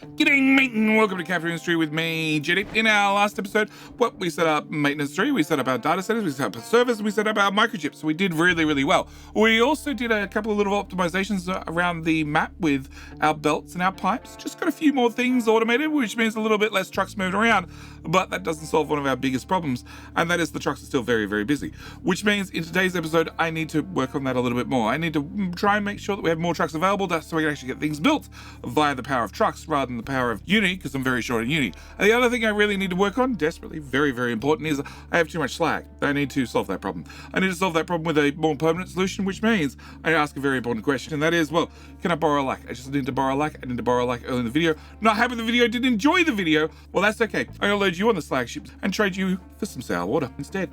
G'day, mate, and welcome to Forestry with me, Jenny. In our last episode, we set up maintenance tree, we set up our data centers, we set up our servers, we set up our microchips. So we did really, really well. We also did a couple of little optimizations around the map with our belts and our pipes. Just got a few more things automated, which means a little bit less trucks moving around, but that doesn't solve one of our biggest problems, and that is the trucks are still very, very busy. Which means in today's episode, I need to work on that a little bit more. I need to try and make sure that we have more trucks available so we can actually get things built via the power of trucks rather than the power of uni, because I'm very short on uni. And the other thing I really need to work on, desperately, very, very important, is I have too much slag. I need to solve that problem. I need to solve that problem with a more permanent solution, which means I ask a very important question, and that is, well, can I borrow lac? I just need to borrow lac. I need to borrow lac early in the video. Not happy the video didn't enjoy the video. Well, that's okay. I'm gonna load you on the slag ships and trade you for some sour water instead.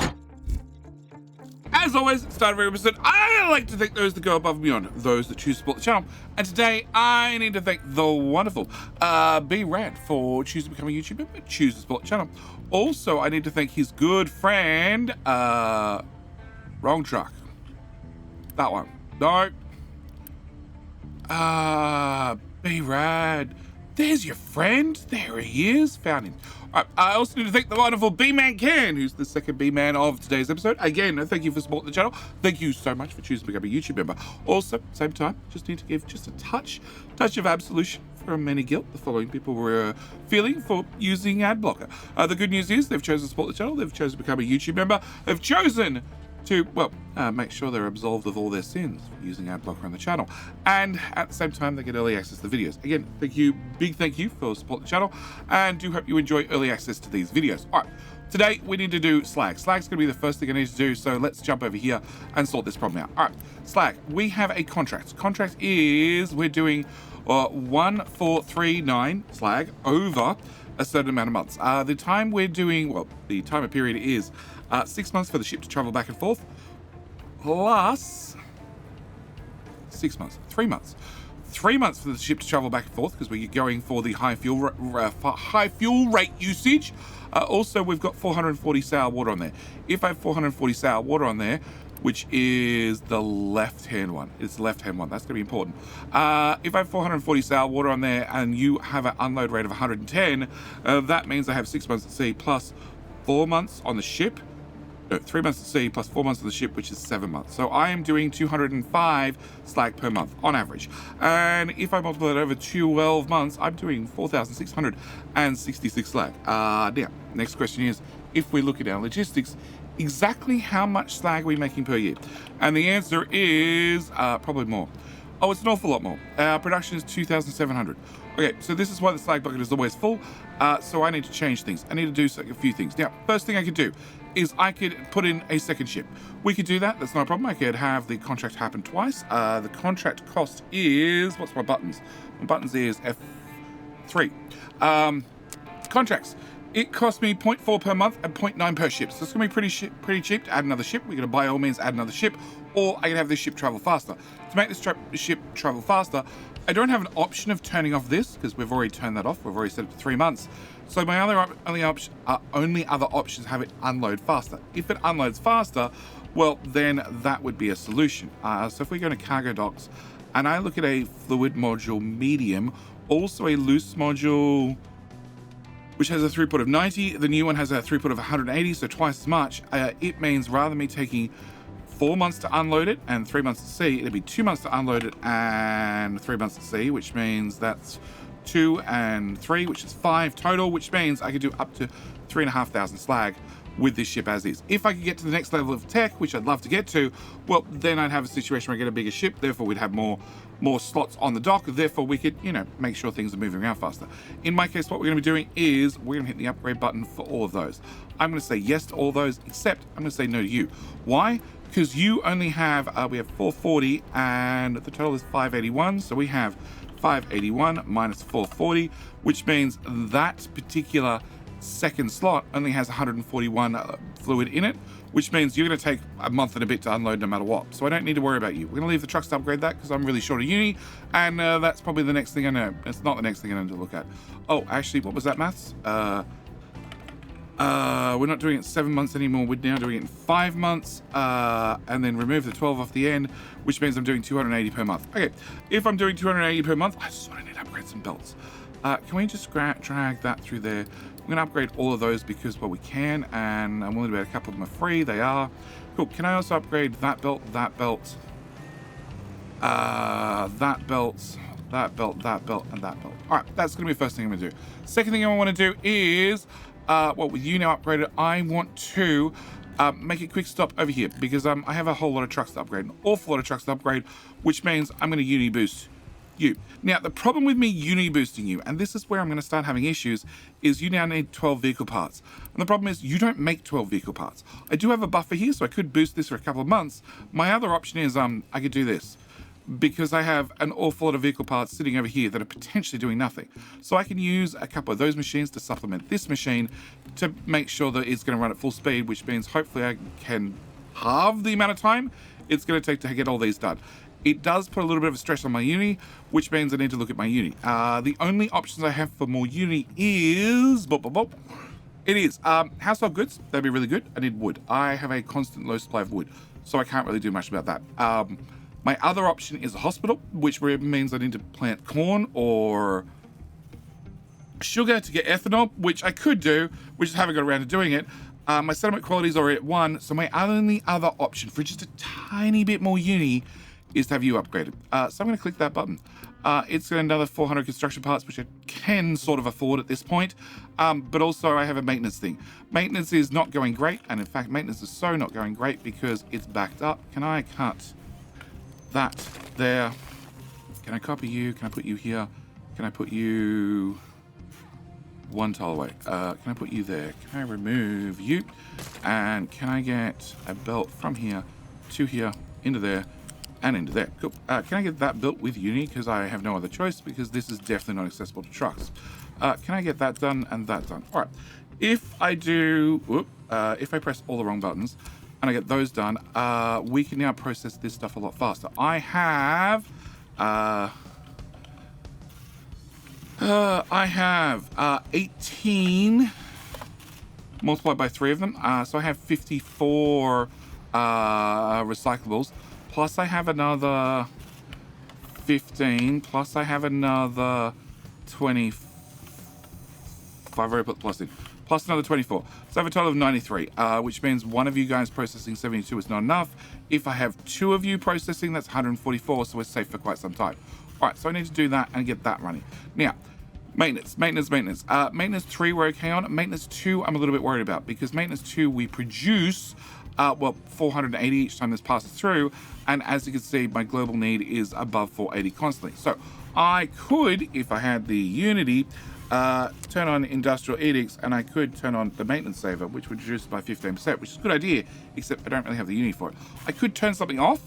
As always, at the start of every episode, I like to thank those that go above and beyond, those that choose to support the channel. And today, I need to thank the wonderful B Rad for choosing to become a YouTube member, choose to support the channel. Also, I need to thank his good friend, wrong truck. That one. No. B Rad. There's your friend. There he is. Found him. All right, I also need to thank the wonderful B-Man Ken, who's the second B-Man of today's episode. Again, thank you for supporting the channel. Thank you so much for choosing to become a YouTube member. Also, same time, just need to give just a touch of absolution for many guilt the following people were feeling for using ad blocker. The good news is they've chosen to support the channel. They've chosen to become a YouTube member. They've chosen to, make sure they're absolved of all their sins for using ad blocker on the channel. And at the same time, they get early access to the videos. Again, thank you, big thank you for supporting the channel, and do hope you enjoy early access to these videos. All right, today we need to do slag. Slag's gonna be the first thing I need to do, so let's jump over here and sort this problem out. All right, slag, we have a contract. Contract is, we're doing 1439 slag over a certain amount of months. The time we're doing, the timer period is 6 months for the ship to travel back and forth, plus 6 months, 3 months. 3 months for the ship to travel back and forth because we're going for the high fuel rate usage. Also, we've got 440 sour water on there. If I have 440 sour water on there, which is the left-hand one. It's the left-hand one. That's going to be important. If I have 440 sour water on there and you have an unload rate of 110, that means I have 6 months at sea plus 4 months on the ship. No, 3 months at sea plus 4 months on the ship, which is 7 months. So I am doing 205 slag per month on average. And if I multiply that over 12 months, I'm doing 4,666 slag. Now, next question is, if we look at our logistics, exactly how much slag are we making per year? And the answer is probably more. Oh, it's an awful lot more. Our production is 2,700. Okay, so this is why the slag bucket is always full. So I need to change things. I need to do a few things. Now, first thing I could do is I could put in a second ship. We could do that. That's not a problem. I could have the contract happen twice. The contract cost is, what's my buttons? My buttons is F3. Contracts. It cost me 0.4 per month and 0.9 per ship. So it's going to be pretty cheap to add another ship. We're going to by all means add another ship, or I can have this ship travel faster. To make this ship travel faster, I don't have an option of turning off this because we've already turned that off. We've already set it to 3 months. So my only other options have it unload faster. If it unloads faster, well, then that would be a solution. So if we go to cargo docks and I look at a fluid module medium, also a loose module, which has a throughput of 90. The new one has a throughput of 180, so twice as much. It means rather than me taking 4 months to unload it and 3 months at sea, it'd be 2 months to unload it and 3 months at sea, which means that's 2 and 3, which is 5 total, which means I could do up to 3,500 slag with this ship as is. If I could get to the next level of tech, which I'd love to get to, well, then I'd have a situation where I get a bigger ship, therefore we'd have more slots on the dock, therefore we could, make sure things are moving around faster. In my case, what we're going to be doing is we're going to hit the upgrade button for all of those. I'm going to say yes to all those, except I'm going to say no to you. Why? Because you only have, we have 440 and the total is 581, so we have 581 minus 440, which means that particular second slot only has 141 fluid in it, which means you're going to take a month and a bit to unload no matter what. So I don't need to worry about you. We're going to leave the trucks to upgrade that because I'm really short of uni, and that's probably the next thing I know. It's not the next thing I know to look at. Oh, actually, what was that maths? We're not doing it 7 months anymore. We're now doing it in 5 months, and then remove the 12 off the end, which means I'm doing 280 per month. Okay, if I'm doing 280 per month, I sort of need to upgrade some belts. Can we just drag that through there? I'm going to upgrade all of those because, well, we can, and I'm willing to bet a couple of them are free. They are. Cool. Can I also upgrade that belt, that belt, that belt, that belt, that belt, and that belt? All right, that's going to be the first thing I'm going to do. Second thing I want to do is, well, with you now upgraded, I want to make a quick stop over here because I have a whole lot of trucks to upgrade, an awful lot of trucks to upgrade, which means I'm going to uni boost you. Now, the problem with me uni boosting you, and this is where I'm going to start having issues, is you now need 12 vehicle parts. And the problem is you don't make 12 vehicle parts. I do have a buffer here, so I could boost this for a couple of months. My other option is I could do this because I have an awful lot of vehicle parts sitting over here that are potentially doing nothing. So I can use a couple of those machines to supplement this machine to make sure that it's going to run at full speed, which means hopefully I can halve the amount of time it's going to take to get all these done. It does put a little bit of a stress on my uni, which means I need to look at my uni. The only options I have for more uni is... It is household goods. That'd be really good. I need wood. I have a constant low supply of wood, so I can't really do much about that. My other option is a hospital, which means I need to plant corn or sugar to get ethanol, which I could do. We just haven't got around to doing it. My settlement quality is already at 1, so my only other option for just a tiny bit more uni is to have you upgraded. So I'm going to click that button. It's got another 400 construction parts, which I can sort of afford at this point. But also I have a maintenance thing. Maintenance is not going great. And in fact, maintenance is so not going great because it's backed up. Can I cut that there? Can I copy you? Can I put you here? Can I put you one tile away? Can I put you there? Can I remove you? And can I get a belt from here to here, into there, and into there? Cool. Can I get that built with uni? Because I have no other choice, because this is definitely not accessible to trucks. Can I get that done and that done? All right. If I do, if I press all the wrong buttons and I get those done, we can now process this stuff a lot faster. I have 18 multiplied by 3 of them. So I have 54 recyclables. Plus I have another 15, plus I have another 25. I've already put plus in. Plus another 24. So I have a total of 93, which means one of you guys processing 72 is not enough. If I have 2 of you processing, that's 144, so we're safe for quite some time. All right, so I need to do that and get that running. Now, maintenance. Maintenance 3 we're okay on. Maintenance 2 I'm a little bit worried about, because maintenance 2 we produce 480 each time this passes through, and as you can see, my global need is above 480 constantly. So I could, if I had the Unity, turn on industrial edicts, and I could turn on the maintenance saver, which would reduce by 15%, which is a good idea, except I don't really have the Unity for it. I could turn something off,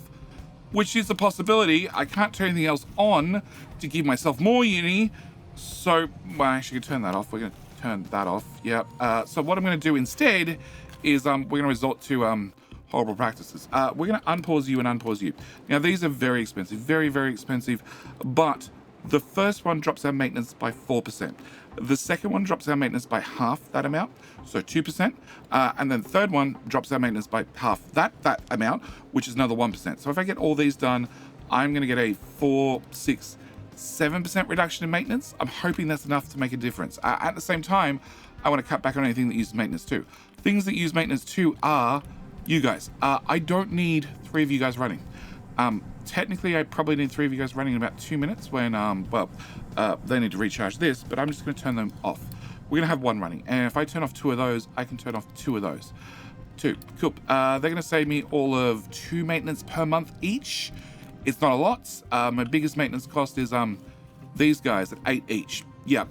which is a possibility. I can't turn anything else on to give myself more Uni, so well, I actually could turn that off. We're going to turn that off. Yeah. So what I'm going to do instead is we're going to resort to horrible practices. We're going to unpause you and unpause you. Now, these are very expensive, very, very expensive, but the first one drops our maintenance by 4%. The second one drops our maintenance by half that amount, so 2%. And then the third one drops our maintenance by half that amount, which is another 1%. So if I get all these done, I'm going to get a 4, 6, 7% reduction in maintenance. I'm hoping that's enough to make a difference. At the same time, I want to cut back on anything that uses maintenance too. Things that use maintenance too are you guys. I don't need 3 of you guys running. Technically, I probably need 3 of you guys running in about 2 minutes when, they need to recharge this, but I'm just going to turn them off. We're going to have 1 running, and if I turn off 2 of those, I can turn off 2 of those. 2. Cool. They're going to save me all of 2 maintenance per month each. It's not a lot. My biggest maintenance cost is these guys at 8 each. Yeah.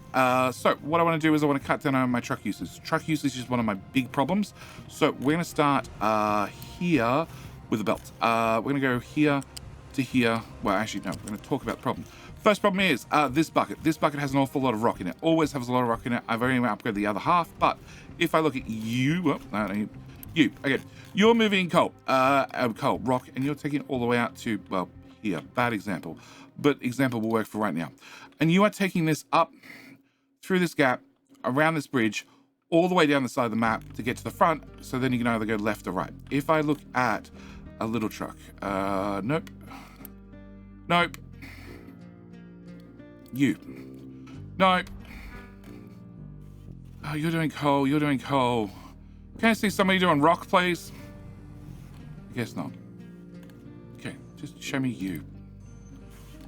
So what I want to do is I want to cut down on my truck usage. Truck usage is one of my big problems. So we're going to start here with a belt. We're going to go here to here. Well, actually, no. We're going to talk about the problem. First problem is this bucket. This bucket has an awful lot of rock in it. Always has a lot of rock in it. I've only upgraded the other half. But if I look at you, you. Okay, you're moving coal, rock, and you're taking it all the way out to, well, here. Bad example, but example will work for right now. And you are taking this up through this gap, around this bridge, all the way down the side of the map to get to the front, so then you can either go left or right. If I look at a little truck, nope. You. Nope. Oh, you're doing coal. You're doing coal. Can I see somebody doing rock, please? I guess not. Okay, just show me you.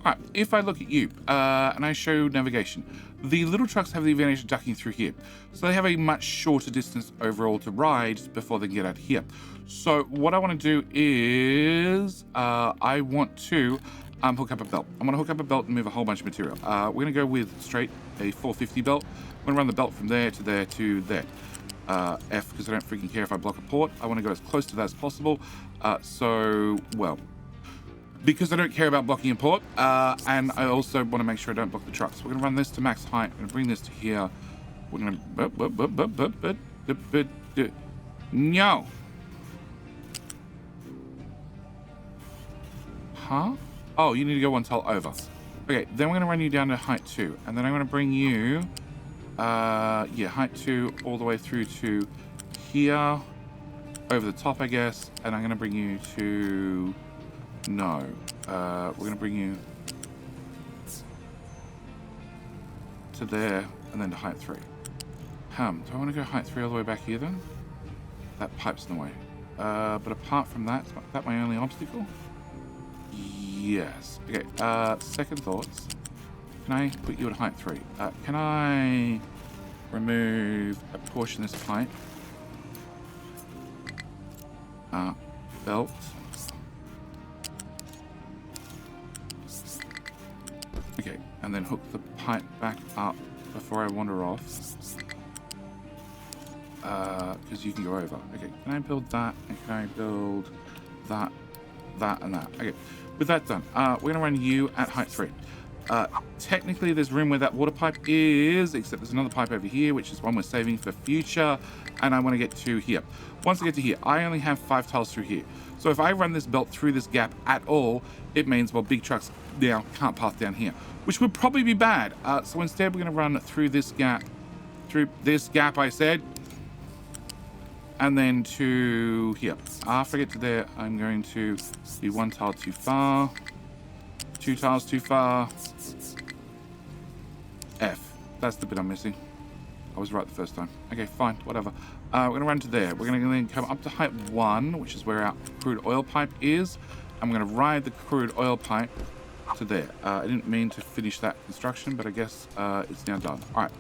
All right, if I look at you and I show navigation, the little trucks have the advantage of ducking through here. So they have a much shorter distance overall to ride before they can get out here. So what I want to do is I want to hook up a belt. I'm going to hook up a belt and move a whole bunch of material. We're going to go with straight a 450 belt. I'm going to run the belt from there to there to there. F, because I don't freaking care if I block a port. I want to go as close to that as possible. Because I don't care about blocking a port, and I also want to make sure I don't block the trucks. So we're going to run this to max height. We're going to bring this to here. We're going to... No. Huh? Oh, you need to go one tile over. Okay, then we're going to run you down to height 2. And then I'm going to bring you... height 2 all the way through to here. Over the top, I guess. And I'm going to bring you to... No. We're going to bring you to there and then to height 3. Do I want to go height 3 all the way back here then? That pipe's in the way. But apart from that, is that my only obstacle? Yes. Okay, second thoughts. Can I put you at height 3? Can I remove a portion of this pipe? Belt. Okay, and then hook the pipe back up before I wander off. Because you can go over. Okay, can I build that? And can I build that, and that? Okay, with that done, we're going to run you at height 3. Technically, there's room where that water pipe is, except there's another pipe over here, which is one we're saving for future, and I want to get to here. Once I get to here, I only have 5 tiles through here. So if I run this belt through this gap at all, it means, well, big trucks now can't pass down here, which would probably be bad. So instead, we're going to run through this gap, I said, and then to here. After I get to there, I'm going to be 1 tile too far, 2 tiles too far. F. That's the bit I'm missing. I was right the first time. Okay, fine, whatever. We're going to run to there. We're going to then come up to height 1, which is where our crude oil pipe is. And we're going to ride the crude oil pipe to there. I didn't mean to finish that construction, but I guess it's now done. All right.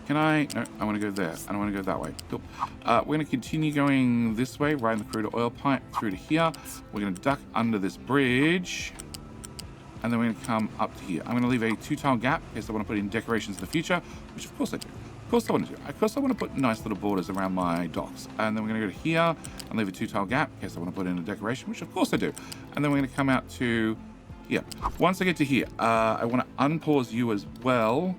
Can I? No, I want to go there. I don't want to go that way. Cool. We're going to continue going this way, riding the crude oil pipe through to here. We're going to duck under this bridge. And then we're going to come up to here. I'm going to leave a 2-tile gap in case I want to put in decorations in the future, which of course I do. Of course I want to do. Of course I want to put nice little borders around my docks. And then we're going to go to here and leave a 2-tile gap in case I want to put in a decoration, which of course I do. And then we're going to come out to here. Once I get to here, I want to unpause you as well.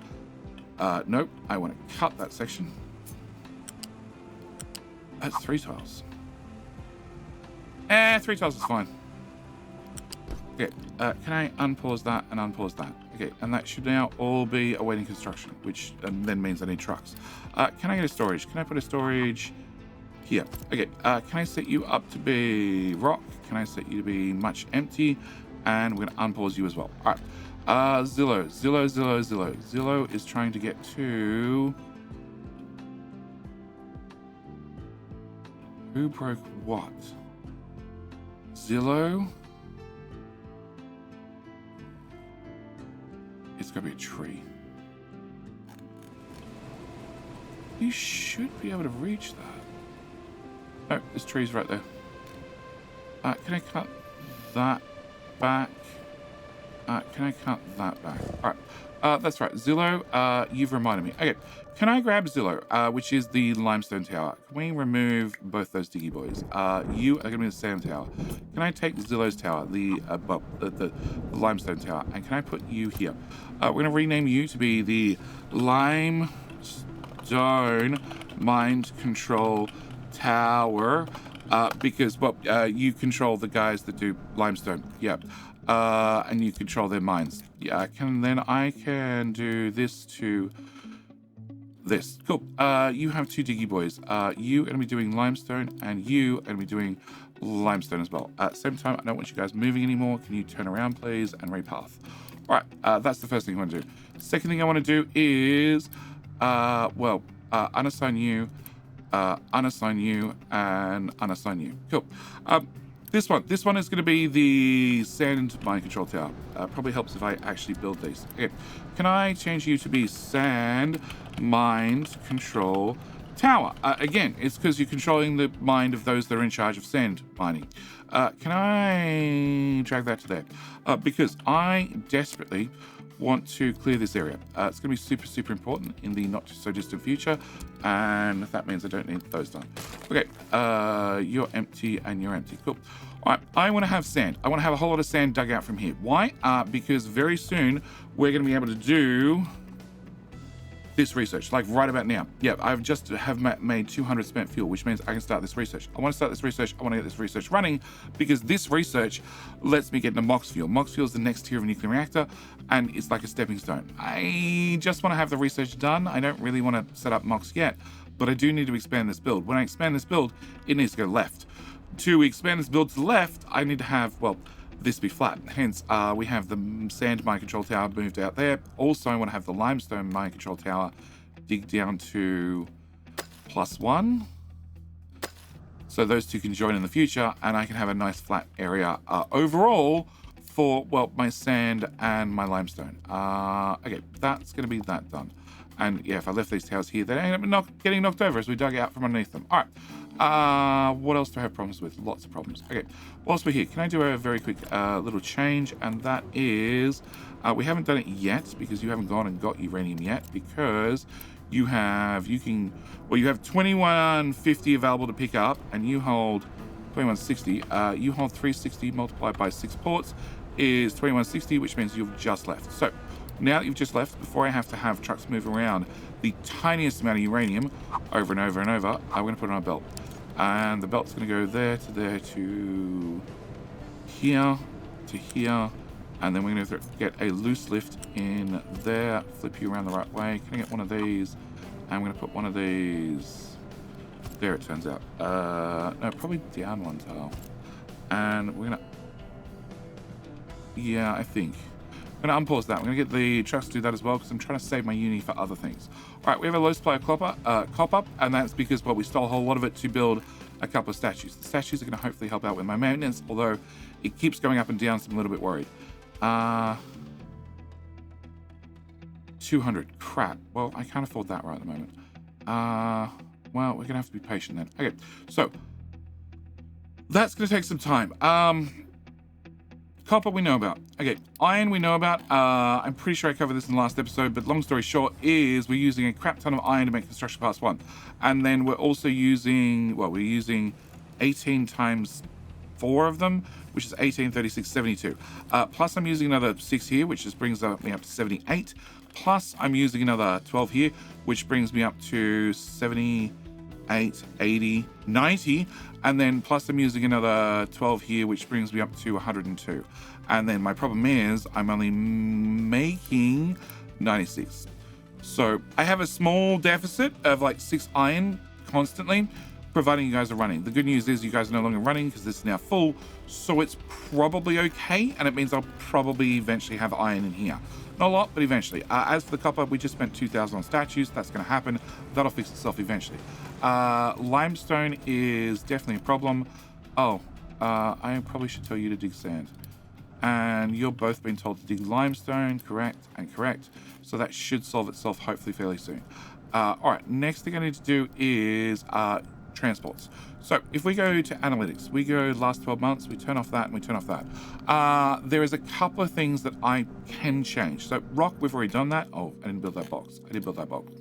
Nope, I want to cut that section. That's 3 tiles. 3 tiles is fine. Okay, can I unpause that and unpause that? Okay, and that should now all be awaiting construction, which then means I need trucks. Can I get a storage? Can I put a storage here? Okay, can I set you up to be rock? Can I set you to be much empty? And we're going to unpause you as well. All right, Zillow. Zillow is trying to get to... Who broke what? Zillow? It's going to be a tree. You should be able to reach that. Oh, this tree's right there. Can I cut that back? Can I cut that back? All right. That's right. Zillow, you've reminded me. Okay. Can I grab Zillow, which is the limestone tower? Can we remove both those diggy boys? You are going to be the sand tower. Can I take Zillow's tower, the limestone tower, and can I put you here? We're going to rename you to be the limestone mind control tower, because, well, you control the guys that do limestone. Yeah. And you control their minds. Yeah, I can do this to this. Cool. You have 2 diggy boys. You are going to be doing limestone, and you are going to be doing limestone as well. At the same time, I don't want you guys moving anymore. Can you turn around, please, and repath? All right. That's the first thing I want to do. Second thing I want to do is, well, unassign you, unassign you, and unassign you. Cool. This one is going to be the sand mine control tower. Probably helps if I actually build these. Okay. Can I change you to be sand mine control tower? Again, it's because you're controlling the mind of those that are in charge of sand mining. Can I drag that to there? Because I desperately want to clear this area. It's going to be super, super important in the not so distant future, and that means I don't need those done. Okay, you're empty and you're empty. Cool. All right, I want to have sand. I want to have a whole lot of sand dug out from here. Why? Because very soon we're going to be able to do this research, like right about now. Yeah, I've just made 200 spent fuel, which means I can start this research. I want to start this research. I want to get this research running because this research lets me get into MOX fuel. MOX fuel is the next tier of a nuclear reactor, and it's like a stepping stone. I just want to have the research done. I don't really want to set up MOX yet, but I do need to expand this build. When I expand this build, it needs to go left. To expand this build to the left, I need to have, well, this be flat. Hence, we have the sand mine control tower moved out there. Also, I want to have the limestone mine control tower dig down to +1. So those two can join in the future, and I can have a nice flat area overall for, well, my sand and my limestone. Okay, that's going to be that done. And yeah, if I left these towers here, they end up getting knocked over as we dug out from underneath them. All right. What else do I have problems with? Lots of problems. Okay, whilst we're here, can I do a very quick little change? And that is, we haven't done it yet because you haven't gone and got uranium yet, because you have 2150 available to pick up, and you hold 2160. You hold 360 multiplied by 6 ports is 2160, which means you've just left. So now that you've just left, before I have to have trucks move around the tiniest amount of uranium over and over and over, I'm going to put it on a belt. And the belt's going to go there to there to here to here. And then we're going to get a loose lift in there, flip you around the right way. Can I get one of these? I'm going to put one of these there, it turns out. No, probably down one tile. And we're going to, yeah, I think. I'm going to unpause that. I'm going to get the trucks to do that as well because I'm trying to save my uni for other things. All right, we have a low supply of copper, and that's because, well, we stole a whole lot of it to build a couple of statues. The statues are going to hopefully help out with my maintenance, although it keeps going up and down, so I'm a little bit worried. 200. Crap. Well, I can't afford that right at the moment. Well, we're going to have to be patient then. Okay, so that's going to take some time. Copper we know about. Okay, iron we know about. I'm pretty sure I covered this in the last episode, but long story short is we're using a crap ton of iron to make construction parts 1. And then we're also using, well, we're using 18 times 4 of them, which is 18, 36, 72. Plus I'm using another 6 here, which just brings me up to 78. Plus I'm using another 12 here, which brings me up to 78, 80, 90. And then plus I'm using another 12 here, which brings me up to 102. And then my problem is I'm only making 96. So I have a small deficit of like 6 iron constantly, providing you guys are running. The good news is you guys are no longer running because this is now full. So it's probably okay. And it means I'll probably eventually have iron in here. Not a lot, but eventually. As for the copper, we just spent 2,000 on statues. That's going to happen. That'll fix itself eventually. Limestone is definitely a problem. Oh, I probably should tell you to dig sand. And you're both being told to dig limestone, correct and correct. So that should solve itself hopefully fairly soon. All right, next thing I need to do is transports. So if we go to analytics, we go last 12 months, we turn off that and we turn off that. There is a couple of things that I can change. So rock, we've already done that. Oh, I didn't build that box. I did build that box.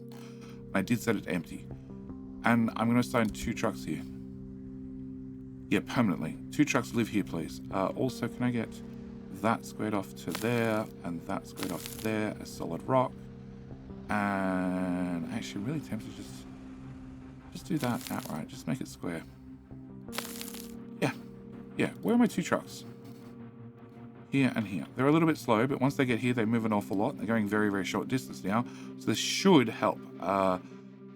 I did set it empty. And I'm going to assign 2 trucks here. Yeah, permanently. 2 trucks live here, please. Also, can I get that squared off to there and that squared off to there as solid rock? And actually, I'm really tempted to just do that outright. Just make it square. Yeah. Where are my 2 trucks? Here and here. They're a little bit slow, but once they get here, they move an awful lot. They're going very, very short distance now. So this should help.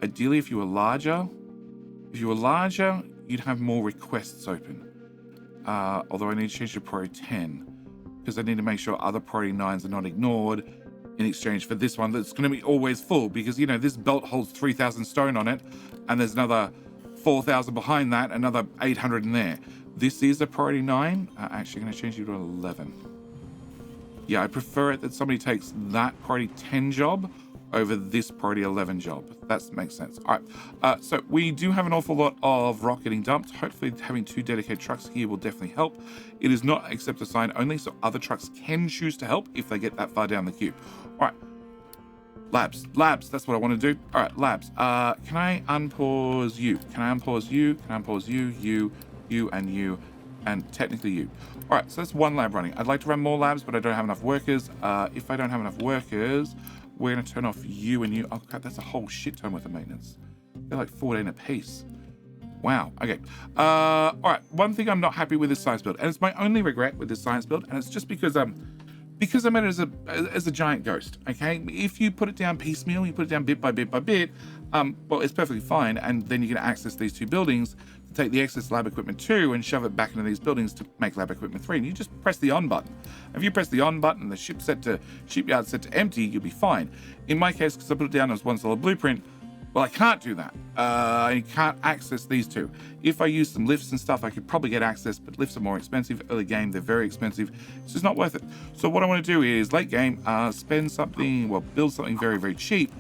Ideally, if you were larger, you'd have more requests open. Although I need to change to priority 10 because I need to make sure other priority 9s are not ignored in exchange for this one that's going to be always full, because, you know, this belt holds 3,000 stone on it, and there's another 4,000 behind that, another 800 in there. This is a priority 9. Actually, I'm going to change you to 11. Yeah, I prefer it that somebody takes that priority 10 job over this priority 11 job. That makes sense. All right, so we do have an awful lot of rock getting dumped. Hopefully having 2 dedicated trucks here will definitely help. It is not accept a sign only, so other trucks can choose to help if they get that far down the queue. All right, labs, that's what I want to do. All right, labs, can I unpause you? Can I unpause you? Can I unpause you, you, and technically you. All right, so that's 1 lab running. I'd like to run more labs, but I don't have enough workers. If I don't have enough workers, we're going to turn off you and you. Oh, God, that's a whole shit ton worth of maintenance. They're like 14 a piece. Wow. Okay. All right. One thing I'm not happy with is science build, and it's my only regret with this science build, and it's just because I made it as a giant ghost. Okay. If you put it down piecemeal, you put it down bit by bit by bit. Well, it's perfectly fine, and then you can access these 2 buildings, take the excess lab equipment 2 and shove it back into these buildings to make lab equipment 3, and you just press the on button. If you press the on button, the shipyard set to empty, you'll be fine. In my case, because I put it down as 1 solid blueprint, well, I can't do that. I can't access these 2. If I use some lifts and stuff, I could probably get access, but lifts are more expensive. Early game, they're very expensive. It's just not worth it. So what I want to do is, late game, build something very, very cheap,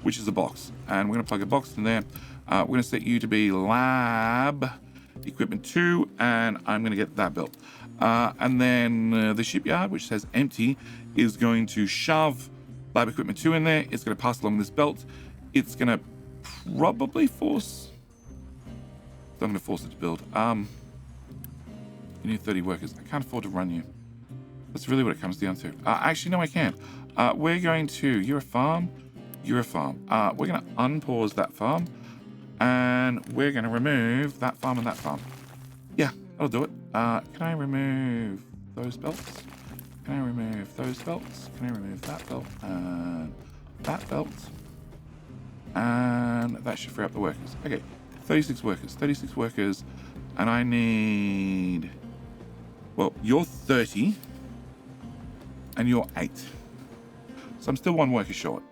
which is a box. And we're going to plug a box in there. We're going to set you to be lab equipment 2, and I'm going to get that built. And then the shipyard, which says empty, is going to shove lab equipment 2 in there. It's going to pass along this belt. It's going to probably force... I'm going to force it to build. You need 30 workers. I can't afford to run you. That's really what it comes down to. Actually, no, I can. We're going to... You're a farm. You're a farm. We're going to unpause that farm. And we're going to remove that farm and that farm. Yeah, that'll do it. Can I remove those belts? Can I remove those belts? Can I remove that belt and that belt? And that should free up the workers. Okay, 36 workers. And I need... Well, you're 30. And you're 8. So I'm still 1 worker short.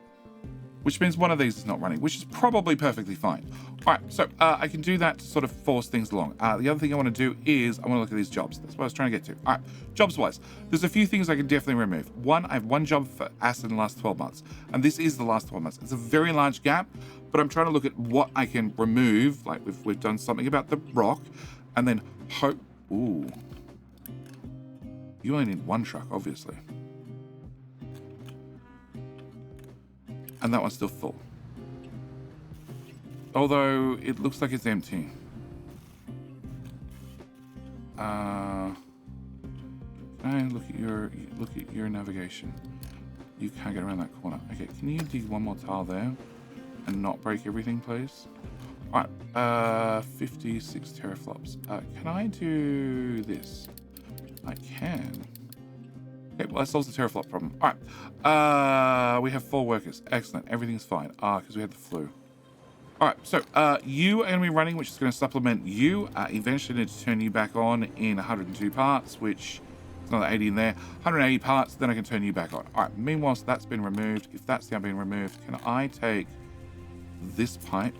Which means one of these is not running, which is probably perfectly fine. All right, so I can do that to sort of force things along. The other thing I want to do is I want to look at these jobs. That's what I was trying to get to. All right, jobs-wise, there's a few things I can definitely remove. 1, I have 1 job for acid in the last 12 months, and this is the last 12 months. It's a very large gap, but I'm trying to look at what I can remove. Like we've done something about the rock, and then hope. Ooh, you only need 1 truck, obviously. And that one's still full. Although it looks like it's empty. Can I look at your navigation? You can't get around that corner. Okay, can you dig 1 more tile there and not break everything, please? All right, 56 teraflops. Can I do this? I can. Okay, well, that solves the teraflop problem. All right, we have 4 workers. Excellent, everything's fine. Because we had the flu. All right, so you are going to be running, which is going to supplement you. Eventually need to turn you back on in 102 parts, which is another 80 in there. 180 parts, then I can turn you back on. All right, meanwhile, so that's been removed. If that's now been removed, can I take this pipe?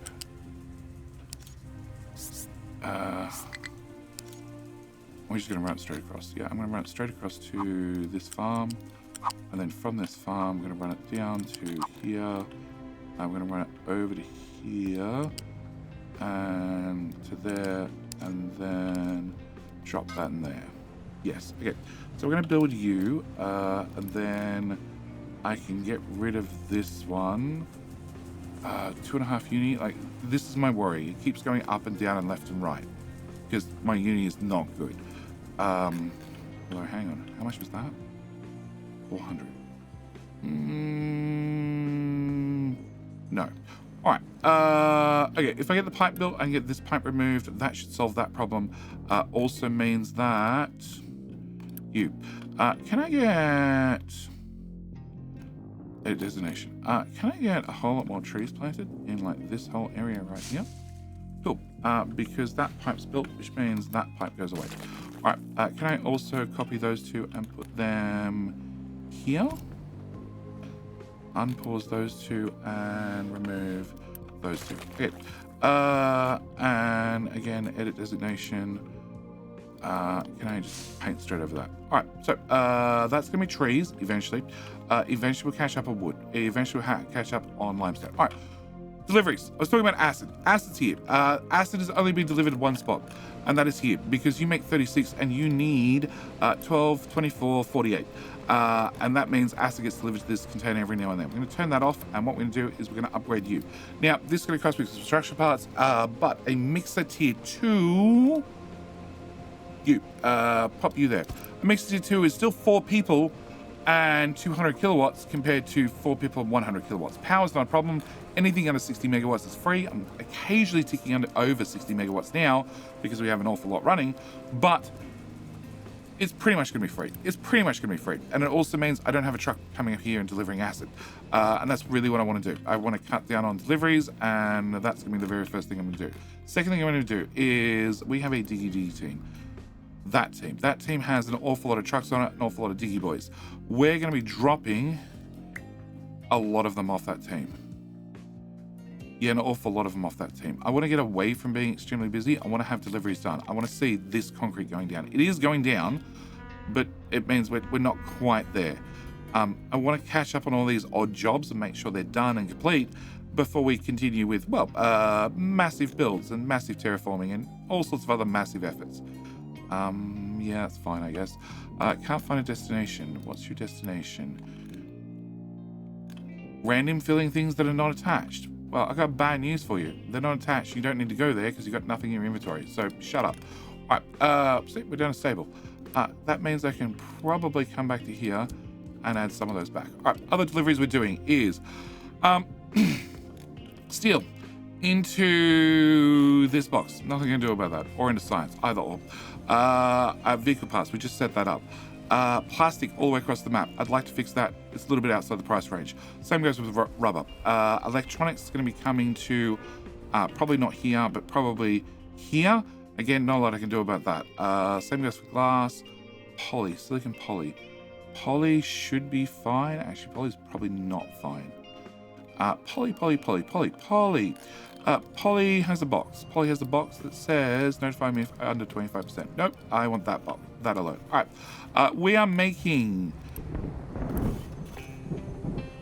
We're just going to run it straight across. Yeah, I'm going to run it straight across to this farm. And then from this farm, I'm going to run it down to here. I'm going to run it over to here. And to there. And then drop that in there. Yes, okay. So we're going to build you. And then I can get rid of this one. 2.5 uni. Like, this is my worry. It keeps going up and down and left and right. Because my uni is not good. Although, hang on. How much was that? 400. No. All right. Okay, if I get the pipe built and get this pipe removed, that should solve that problem. Also means that you. Can I get a designation? Can I get a whole lot more trees planted in like this whole area right here? Cool. Because that pipe's built, which means that pipe goes away. All right. Can I also copy those 2 and put them here? Unpause those two and remove those two. Okay. And again, edit designation. Can I just paint straight over that? All right, so that's gonna be trees eventually. Eventually we'll catch up on wood. Eventually we'll catch up on limestone. All right, deliveries. I was talking about acid. Acid's here. Acid has only been delivered one spot, and that is here because you make 36 and you need 12, 24, 48. And that means acid gets delivered to this container every now and then. We're going to turn that off, and what we're going to do is we're going to upgrade you. Now, this is going to cost me some structure parts, but a mixer tier 2, you, pop you there. A mixer tier 2 is still 4 people and 200 kilowatts compared to 4 people and 100 kilowatts. Power's not a problem. Anything under 60 megawatts is free. I'm occasionally ticking over 60 megawatts now because we have an awful lot running, but it's pretty much going to be free. It's pretty much going to be free. And it also means I don't have a truck coming up here and delivering acid. And that's really what I want to do. I want to cut down on deliveries, and that's going to be the very first thing I'm going to do. Second thing I'm going to do is we have a Diggy team. That team has an awful lot of trucks on it, an awful lot of Diggy boys. We're going to be dropping a lot of them off that team. Yeah, an awful lot of them off that team. I want to get away from being extremely busy. I want to have deliveries done. I want to see this concrete going down. It is going down, but it means we're not quite there. I want to catch up on all these odd jobs and make sure they're done and complete before we continue with, well, massive builds and massive terraforming and all sorts of other massive efforts. Yeah, that's fine, I guess. Can't find a destination. What's your destination? Random filling things that are not attached. Well, I got bad news for you. They're not attached. You don't need to go there because you've got nothing in your inventory. So shut up. All right, see, we're down a stable. That means I can probably come back to here and add some of those back. All right, other deliveries we're doing is steel into this box. Nothing I can do about that. Or into science, either or. Vehicle parts, we just set that up. Plastic all the way across the map. I'd like to fix that. It's a little bit outside the price range. Same goes with rubber. Electronics is going to be coming to probably not here, but probably here. Again, not a lot I can do about that. Same goes for glass. Poly, silicon poly. Poly should be fine. Actually, poly's probably not fine. Poly. Poly has a box. Poly has a box that says, notify me if under 25%. Nope, I want that box, that alone. All right, we are making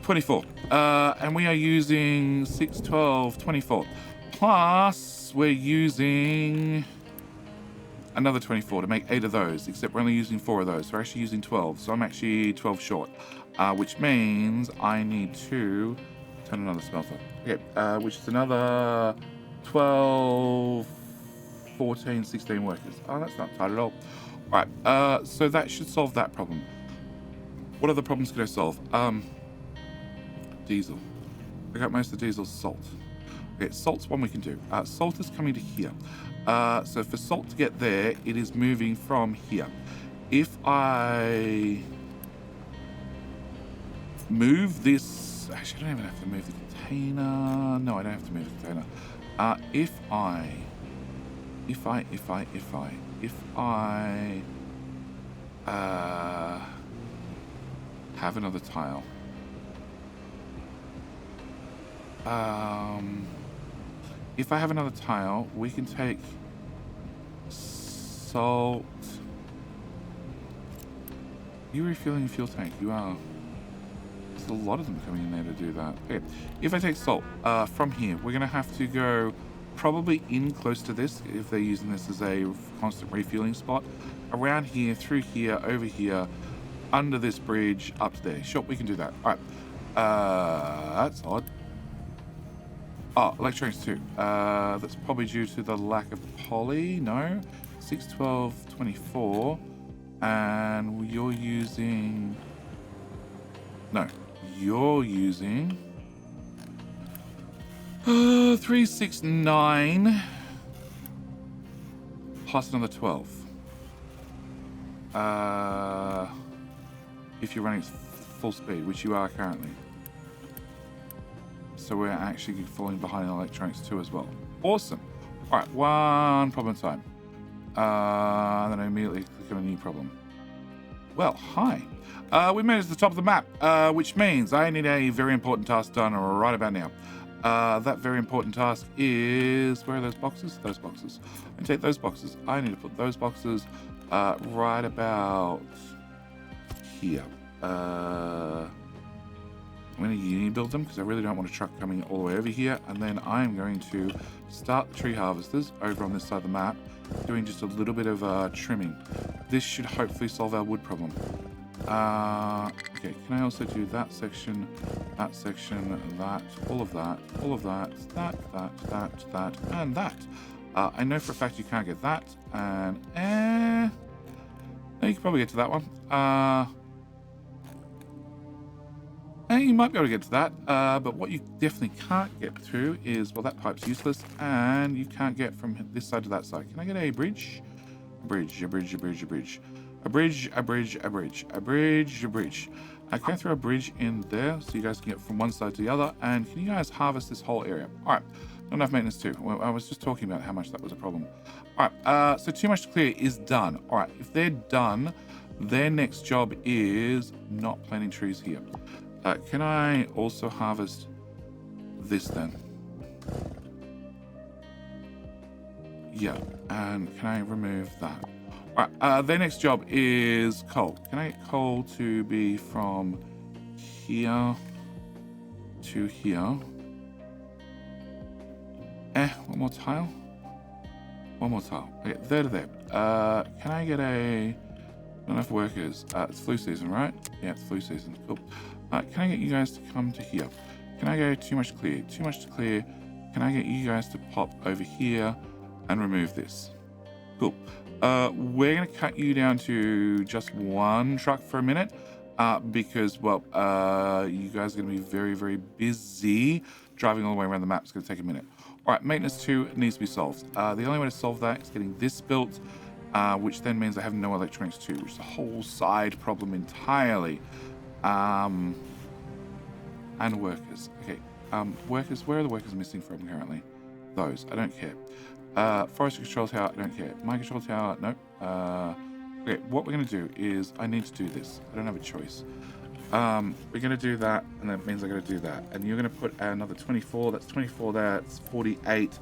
24. And we are using 6, 12, 24. Plus, we're using another 24 to make 8 of those, except we're only using 4 of those. So we're actually using 12. So I'm actually 12 short, which means I need to turn another smelter. Okay, which is another 12, 14, 16 workers. Oh, that's not tight at all. All right, so that should solve that problem. What other problems could I solve? Diesel. I got most of the diesel salt. Okay, salt's one we can do. Salt is coming to here. So for salt to get there, it is moving from here. If I move this, actually, I don't even have to move the container. No, I don't have to move the container. If I have another tile. If I have another tile, we can take salt. You refueling your fuel tank? You are. There's a lot of them coming in there to do that. Okay. If I take salt from here, we're gonna have to go probably in close to this if they're using this as a constant refueling spot. Around here, through here, over here, under this bridge, up to there. Sure, we can do that. All right. That's odd. Oh, electronics too. That's probably due to the lack of poly. No. 6, 12, 24. And you're using... No. You're using... 3, 6, 9. Plus another 12. If you're running full speed, which you are currently. So we're actually falling behind in electronics too as well. Awesome. All right, one problem at a time. Then I immediately click on a new problem. Well, hi. We made it to the top of the map, which means I need a very important task done right about now. That very important task is... Where are those boxes? Those boxes. I take those boxes. I need to put those boxes right about here. I'm going to build them because I really don't want a truck coming all the way over here. And then I'm going to start the tree harvesters over on this side of the map, doing just a little bit of trimming. This should hopefully solve our wood problem. Okay, can I also do that section, that, all of that, that, and that. I know for a fact you can't get that, and no, you can probably get to that one. And you might be able to get to that, but what you definitely can't get to is, well, that pipe's useless, and you can't get from this side to that side. Can I get a bridge? A bridge. Can I throw a bridge in there so you guys can get from one side to the other? And can you guys harvest this whole area? All right, not enough maintenance too. Well, I was just talking about how much that was a problem. All right, so too much to clear is done. All right, if they're done, their next job is not planting trees here. Can I also harvest this then? Yeah, and can I remove that? All right, their next job is coal. Can I get coal to be from here to here? One more tile? One more tile. Okay, there to there. Can I get not enough workers? It's flu season, right? Yeah, it's flu season. Cool. Can I get you guys to come to here? Can I go too much to clear? Too much to clear. Can I get you guys to pop over here and remove this? Cool. We're going to cut you down to just one truck for a minute because, well, you guys are going to be very, very busy. Driving all the way around the map is going to take a minute. All right, maintenance 2 needs to be solved. The only way to solve that is getting this built, which then means I have no electronics 2, which is a whole side problem entirely. And workers. Okay, workers, where are the workers missing from currently? Those, I don't care. Forestry control tower, I don't care. My control tower, nope. Okay, what we're going to do is I need to do this. I don't have a choice. We're going to do that, and that means I got to do that. And you're going to put another 24. That's 24. That's 48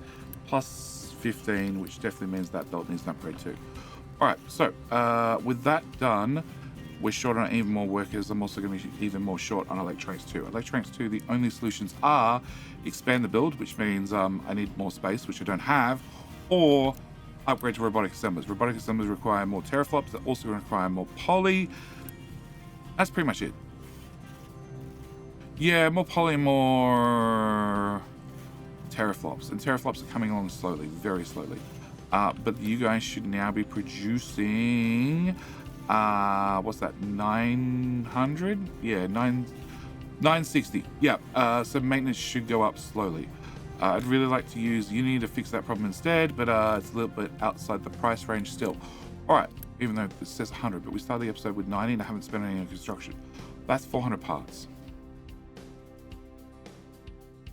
plus 15, which definitely means that belt needs an upgrade too. All right. So with that done, we're short on even more workers. I'm also going to be even more short on electronics 2. Electronics 2, the only solutions are expand the build, which means I need more space, which I don't have, or upgrade to robotic assemblers. Robotic assemblers require more teraflops. They're also going to require more poly. That's pretty much it. Yeah, more poly, more teraflops. And teraflops are coming along slowly, very slowly. But you guys should now be producing... what's that, 900? Yeah, 960. Yeah, so maintenance should go up slowly. I'd really like to use Uni to fix that problem instead, but it's a little bit outside the price range still. All right, even though it says 100, but we started the episode with 90 and I haven't spent any on construction. That's 400 parts.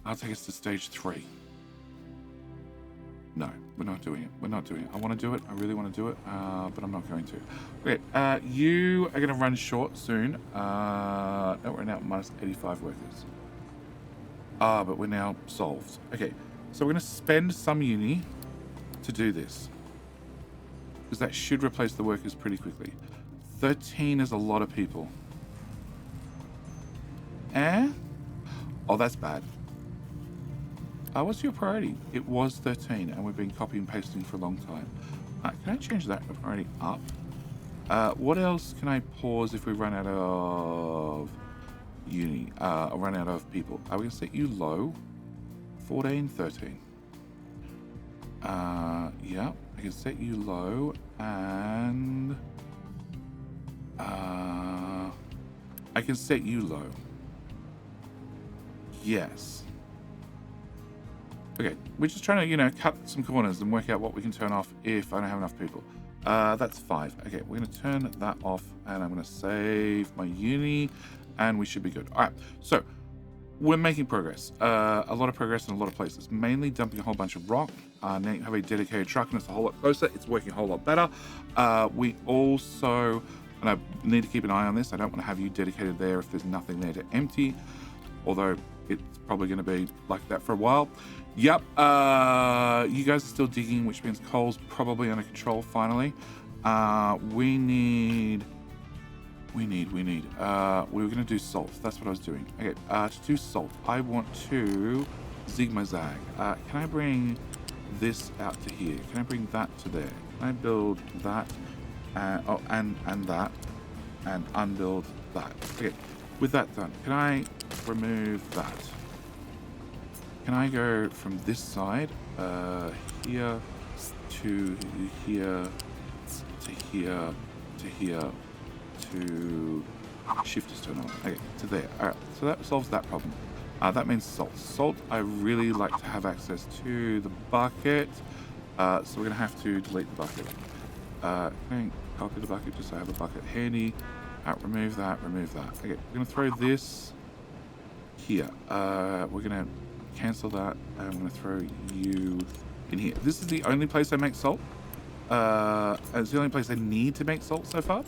I'll take us to stage 3. No, we're not doing it. We're not doing it. I want to do it. I really want to do it, but I'm not going to. Okay, you are going to run short soon. No, we're now at minus 85 workers. But we're now solved. Okay, so we're going to spend some uni to do this, because that should replace the workers pretty quickly. 13 is a lot of people. Oh, that's bad. What's your priority? It was 13, and we've been copy and pasting for a long time. Can I change that priority up? What else can I pause if we run out of uni? Run out of people. Are we going to set you low? 14, 13. Yeah, I can set you low, and I can set you low. Yes. Okay, we're just trying to, cut some corners and work out what we can turn off if I don't have enough people. That's 5. Okay, we're going to turn that off, and I'm going to save my uni, and we should be good. All right, so we're making progress. A lot of progress in a lot of places, mainly dumping a whole bunch of rock. Now you have a dedicated truck, and it's a whole lot closer. It's working a whole lot better. We also And I need to keep an eye on this. I don't want to have you dedicated there if there's nothing there to empty, although it's probably going to be like that for a while. Yep. You guys are still digging, which means coal's probably under control finally. We were going to do salt. That's what I was doing. Okay, to do salt, I want to zig-zag. Can I bring this out to here? Can I bring that to there? Can I build that? And that, and unbuild that. Okay, with that done, can I remove that? Can I go from this side, here to here, to here, to here, to shift is turned on. Okay, to there. All right, so that solves that problem. That means salt. Salt, I really like to have access to the bucket, so we're gonna have to delete the bucket. Can I copy the bucket just so I have the bucket handy? Remove that, remove that. Okay, we're gonna throw this here. We're gonna cancel that, and I'm gonna throw you in here. This is the only place I make salt. It's the only place I need to make salt so far.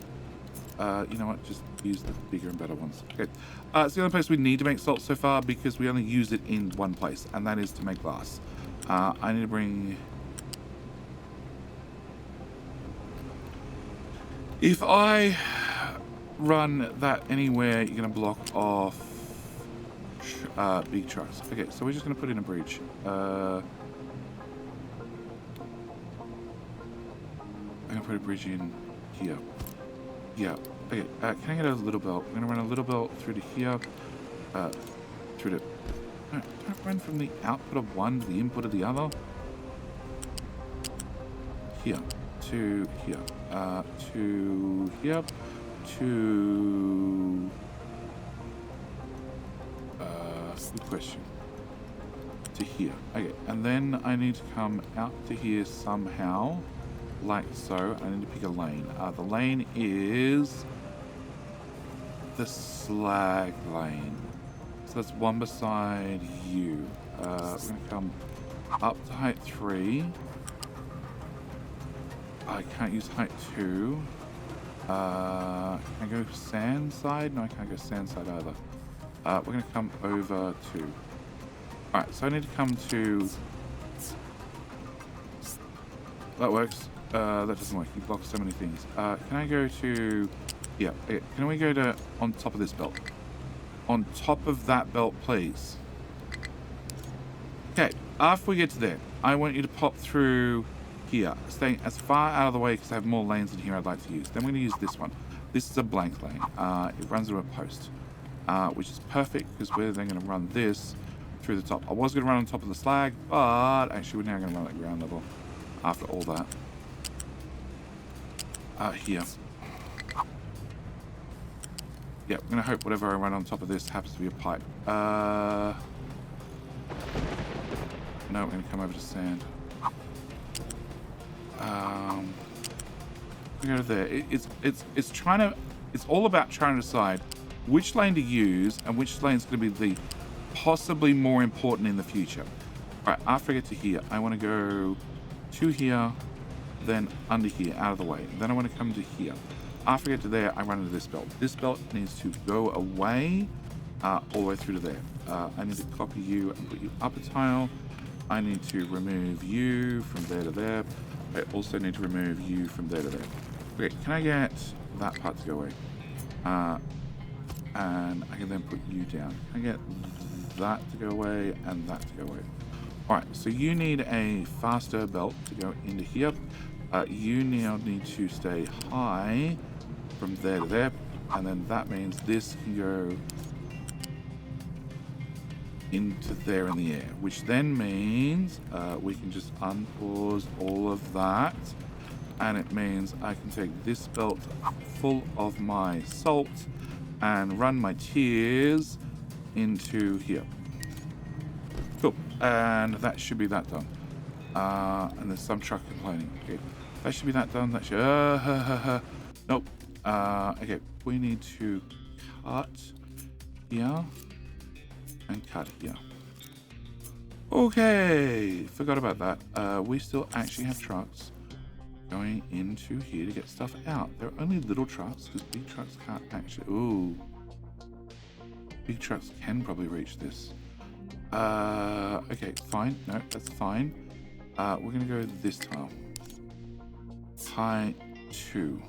You know what, just use the bigger and better ones. Okay, it's the only place we need to make salt so far because we only use it in one place, and that is to make glass. I need to bring... If I run that anywhere, you're going to block off big trucks. Okay, so we're just going to put in a bridge. I'm going to put a bridge in here. Yeah. Okay, can I get a little belt? I'm going to run a little belt through to here. Through to... No, don't run from the output of one to the input of the other. Here. To here. To here. To... good question. To here. Okay, and then I need to come out to here somehow. Like so. I need to pick a lane. The lane is... the slag lane. So that's one beside you. We're going to come up to height 3. I can't use height 2. Can I go sand side? No, I can't go sand side either. We're going to come over to... Alright, so I need to come to... That works. That doesn't work. You block so many things. Can I go to... Yeah, can we go to on top of this belt? On top of that belt, please. Okay, after we get to there, I want you to pop through here, staying as far out of the way because I have more lanes in here I'd like to use. Then we're going to use this one. This is a blank lane. It runs through a post, which is perfect because we're then going to run this through the top. I was going to run on top of the slag, but actually we're now going to run at ground level after all that. Here. Yeah, I'm going to hope whatever I run on top of this happens to be a pipe. No, we're going to come over to sand. We go to there. It's trying to... It's all about trying to decide which lane to use and which lane is going to be the possibly more important in the future. All right, after I get to here, I want to go to here, then under here, out of the way. Then I want to come to here. After I get to there, I run into this belt. This belt needs to go away all the way through to there. I need to copy you and put you up a tile. I need to remove you from there to there. I also need to remove you from there to there. Okay, can I get that part to go away? And I can then put you down. Can I get that to go away and that to go away? All right, so you need a faster belt to go into here. You now need to stay high from there to there, and then that means this can go into there in the air, which then means we can just unpause all of that, and it means I can take this belt full of my salt and run my tiers into here. Cool, and that should be that done. And there's some truck complaining. Okay, that should be that done. That should... Nope. Okay, we need to cut here and cut here. Okay, forgot about that. We still actually have trucks going into here to get stuff out. They're only little trucks because big trucks can't actually. Ooh, big trucks can probably reach this. Okay, fine. No, that's fine. We're gonna go this tile. Height 2.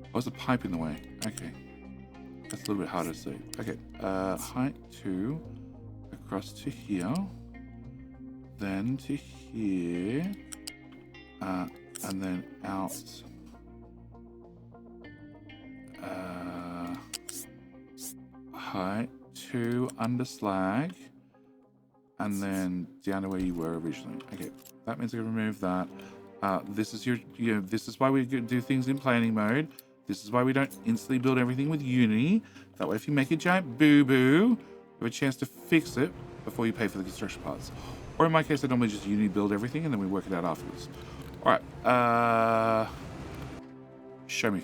Oh, there's a pipe in the way. Okay, that's a little bit harder to see. Okay, height 2 across to here, then to here, and then out. Height 2 under slag, and then down to where you were originally. Okay, that means I can remove that. This is this is why we do things in planning mode. This is why we don't instantly build everything with Unity. That way, if you make a giant boo-boo, you have a chance to fix it before you pay for the construction parts. Or in my case, I normally just Unity build everything and then we work it out afterwards. All right, show me.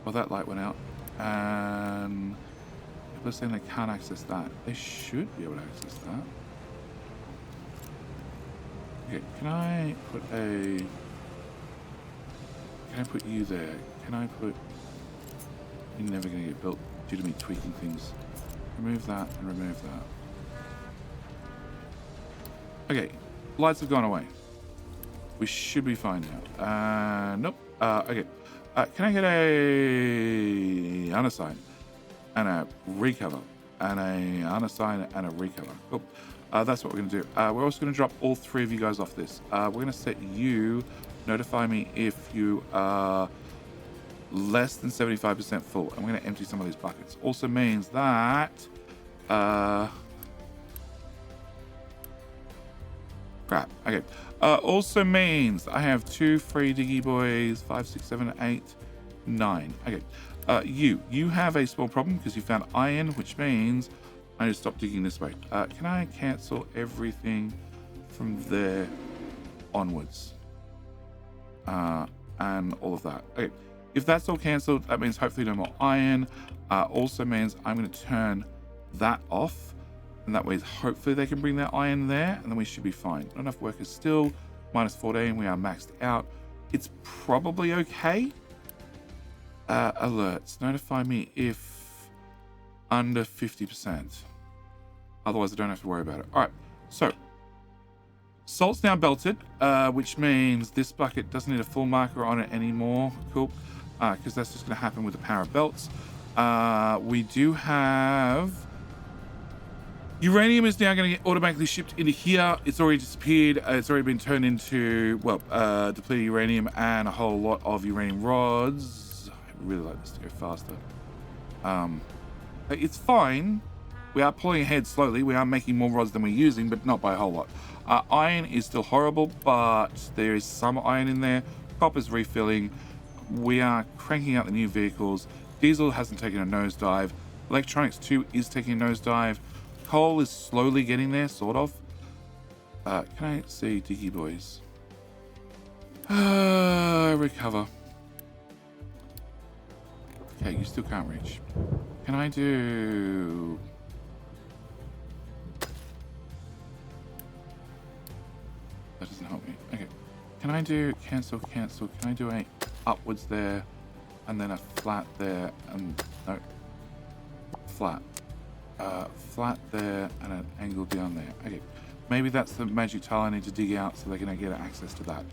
Well, that light went out, and people are saying they can't access that. They should be able to access that. Okay, can I put you there? Can I put... You're never going to get built due to me tweaking things. Remove that and remove that. Okay, lights have gone away. We should be fine now. Nope. Okay. Can I get a unassigned and a recover and a unassigned and a recover? Cool. That's what we're going to do. We're also going to drop all 3 of you guys off this. We're going to set you, notify me if you are less than 75% full. And we're going to empty some of these buckets. Also means that crap. Okay. Also means I have 2 free diggy boys, 5, 6, 7, 8, 9. Okay. You have a small problem because you found iron, which means I need to stop digging this way. Can I cancel everything from there onwards? And all of that. Okay. If that's all cancelled, that means hopefully no more iron. Also means I'm going to turn that off. And that way, hopefully they can bring their iron there, and then we should be fine. Not enough workers still. Minus 14, we are maxed out. It's probably okay. Alerts. Notify me if under 50%. Otherwise, I don't have to worry about it. All right, so salt's now belted, which means this bucket doesn't need a full marker on it anymore. Cool, because that's just going to happen with the power of belts. We do have... Uranium is now going to get automatically shipped into here. It's already disappeared. It's already been turned into, well, depleted uranium and a whole lot of uranium rods. I'd really like this to go faster. It's fine. We are pulling ahead slowly. We are making more rods than we're using, but not by a whole lot. Iron is still horrible, but there is some iron in there. Copper's refilling. We are cranking out the new vehicles. Diesel hasn't taken a nosedive. Electronics 2 is taking a nosedive. Coal is slowly getting there, sort of. Can I see Diggy Boys? Recover. Okay, you still can't reach. Can I do... That doesn't help me. Okay. Can I do cancel? Can I do a upwards there, and then a flat there, and no, flat. Flat there and an angle down there. Okay, maybe that's the magic tile I need to dig out so they're going to get access to that.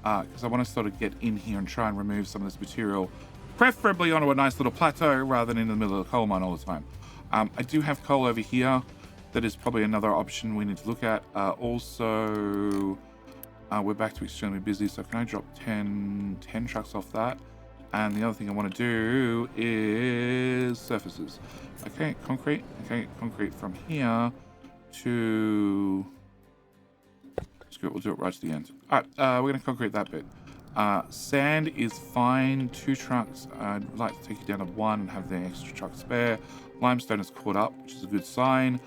Because I want to sort of get in here and try and remove some of this material, preferably onto a nice little plateau rather than in the middle of the coal mine all the time. I do have coal over here. That is probably another option we need to look at. Also, we're back to extremely busy, so can I drop 10 trucks off that? And the other thing I want to do is surfaces. Okay, concrete. Okay, concrete from here to... Screw it, we'll do it right to the end. All right, we're going to concrete that bit. Sand is fine. 2 trucks. I'd like to take it down to 1 and have the extra truck spare. Limestone is caught up, which is a good sign.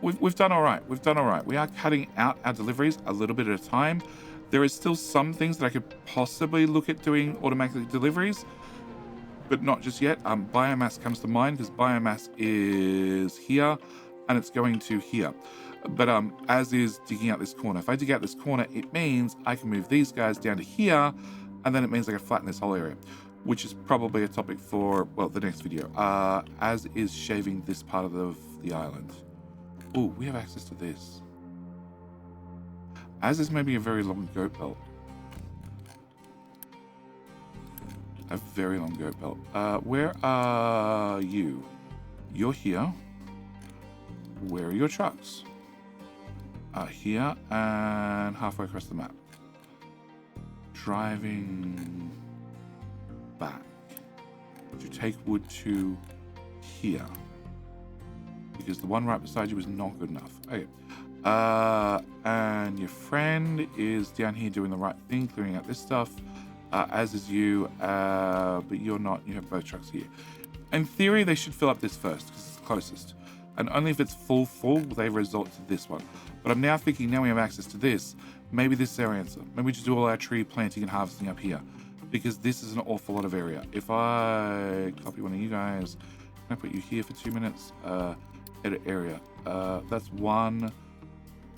We've done all right. We've done all right. We are cutting out our deliveries a little bit at a time. There is still some things that I could possibly look at doing automatic deliveries. but not just yet. Biomass comes to mind because biomass is here and it's going to here. But as is digging out this corner. If I dig out this corner, it means I can move these guys down to here, and then it means I can flatten this whole area, which is probably a topic for, well, the next video, as is shaving this part of the island. Oh, we have access to this. As is maybe a very long goat belt. A very long goat belt. Where are you? You're here. Where are your trucks? Here and halfway across the map. Driving back. To take wood to here. Because the one right beside you was not good enough. Okay. And your friend is down here doing the right thing, clearing out this stuff. As is you, but you're not. You have both trucks here. In theory, they should fill up this first because it's the closest. And only if it's full, they resort to this one. But I'm now thinking, now we have access to this, maybe this is our answer. Maybe we just do all our tree planting and harvesting up here, because this is an awful lot of area. If I copy one of you guys, can I put you here for 2 minutes? Edit area. That's 1.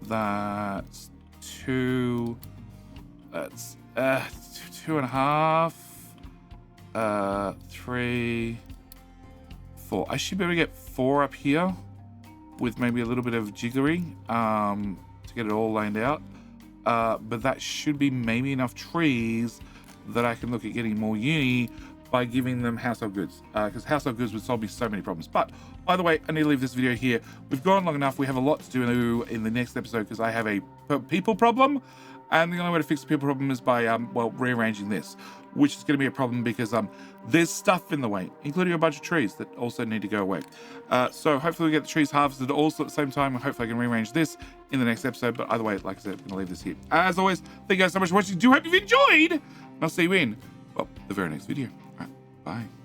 That's 2. That's 2.5. 3, 4. I should be able to get 4 up here with maybe a little bit of jiggery to get it all lined out. But that should be maybe enough trees that I can look at getting more uni by giving them household goods, because household goods would solve me so many problems. But by the way, I need to leave this video here. We've gone long enough. We have a lot to do in the next episode because I have a people problem, and the only way to fix the people problem is by well, rearranging this, which is going to be a problem because there's stuff in the way, including a bunch of trees that also need to go away. So hopefully we get the trees harvested also at the same time, and hopefully I can rearrange this in the next episode. But either way, like I said, I'm going to leave this here. As always, thank you guys so much for watching. Do hope you've enjoyed, and I'll see you in, well, the very next video. All right, bye.